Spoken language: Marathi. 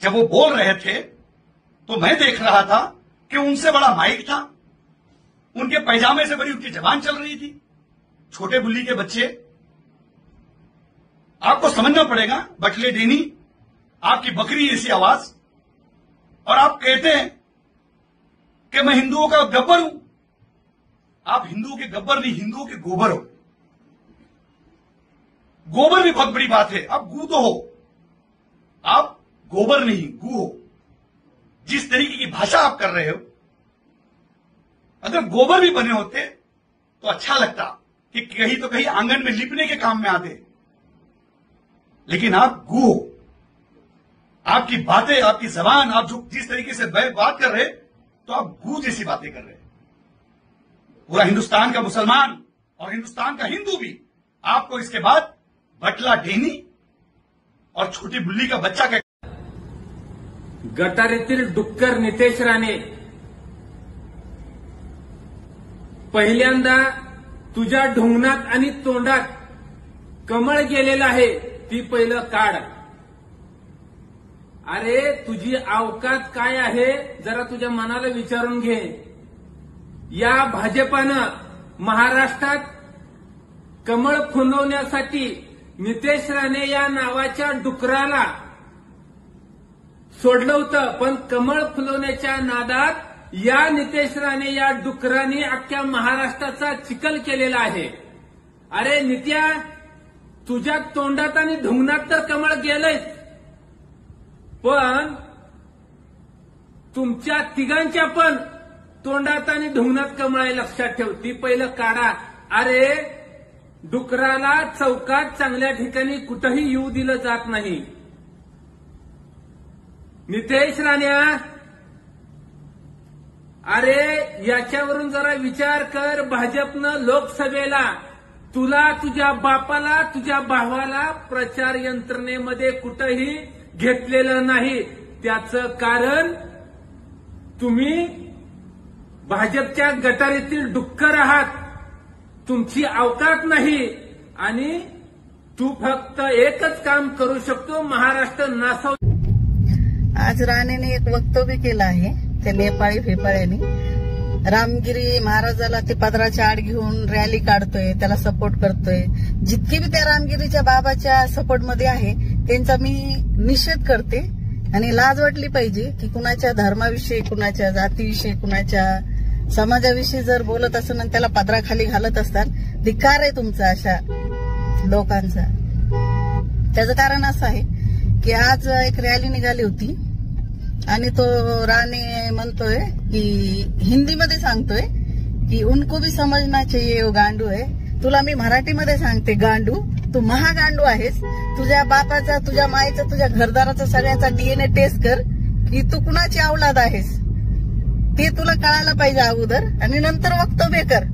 जब वो बोल रहे थे तो मैं देख रहा था कि उनसे बड़ा माइक था, उनके पैजामे से बड़ी उनकी जबान चल रही थी। छोटे बुल्ली के बच्चे, आपको समझना पड़ेगा, बटले डेनी, आपकी बकरी जैसी आवाज, और आप कहते हैं कि मैं हिंदुओं का गब्बर हूं। आप हिंदुओं के गब्बर नहीं, हिंदुओं के गोबर हो। गोबर भी बहुत बड़ी बात है, आप गू तो हो, आप गोबर नहीं गू हो। जिस तरीके की भाषा आप कर रहे हो, अगर गोबर भी बने होते तो अच्छा लगता कि कहीं तो कहीं आंगन में लिपने के काम में आते, लेकिन आप गू हो। आपकी बातें, आपकी जबान, आप जो जिस तरीके से बात कर रहे, तो आप गू जैसी बातें कर रहे। पूरा हिंदुस्तान का मुसलमान और हिंदुस्तान का हिंदू भी आपको इसके बाद बटला डेनी और छोटी बुल्ली का बच्चा कह। गटारीतील डुक्कर नितेश राणे, पहिल्यांदा तुझ्या ढोंगणात आणि तोंडात कमळ गेलेलं आहे, ती पहिलं काढ। अरे तुझी अवकात काय आहे जरा तुझ्या मनाला विचारून घे। या भाजपानं महाराष्ट्रात कमळ फुलवण्यासाठी नितेश राणे या नावाच्या डुकराला सोडलं होतं, पण कमळ फुलवण्याच्या नादात या नितेश राणे या डुकराने अख्ख्या महाराष्ट्राचा चिखल केलेला आहे। अरे नित्या, तुझ्या तोंडात आणि ढुंगणात तर कमळ गेलंयच, पण तुमच्या तिघांच्या पण तोंडात आणि ढुंगणात कमळ आहे, लक्षात ठेव, ती पहिलं काढा। अरे डुकराला चौकात चांगल्या ठिकाणी कुठेही येऊ दिलं जात नाही। नितेश राण्या, अरे याच्यावरून जरा विचार कर। भाजपनं लोकसभेला तुला, तुझ्या बापाला, तुझ्या भावाला प्रचार यंत्रणेमध्ये कुठेही घेतलेलं नाही। त्याचं कारण तुम्ही भाजपच्या गटारीतील डुक्कर आहात, तुमची अवकात नाही, आणि तू फक्त एकच काम करू शकतो, महाराष्ट्र नासव। आज राणेने एक वक्तव्य केलं आहे, त्या नेपाळी फेपाळ्याने रामगिरी महाराजाला ते पदराच्या आड घेऊन रॅली काढतोय, त्याला सपोर्ट करतोय। जितके बी त्या रामगिरीच्या बाबाच्या सपोर्टमध्ये आहे त्यांचा मी निषेध करते, आणि लाज वाटली पाहिजे की कुणाच्या धर्माविषयी, कुणाच्या जातीविषयी, कुणाच्या समाजाविषयी जर बोलत असेल आणि त्याला पदराखाली घालत असताल, धिक्कार आहे तुमचा अशा लोकांचा। त्याचं कारण असं आहे की आज एक रॅली निघाली होती आणि तो राणे म्हणतोय की हिंदीमध्ये सांगतोय की उनको भी समजना चाहिए वो गांडू है। तुला मी मराठीमध्ये सांगते, गांडू, तू महागांडू आहेस। तुझ्या बापाचा, तुझ्या मायचा, तुझ्या घरदाराचा सगळ्याचा डीएनए टेस्ट कर की तू कुणाची औलाद आहेस, ते तुला कळायला पाहिजे अगोदर, आणि नंतर वक्तव्य कर।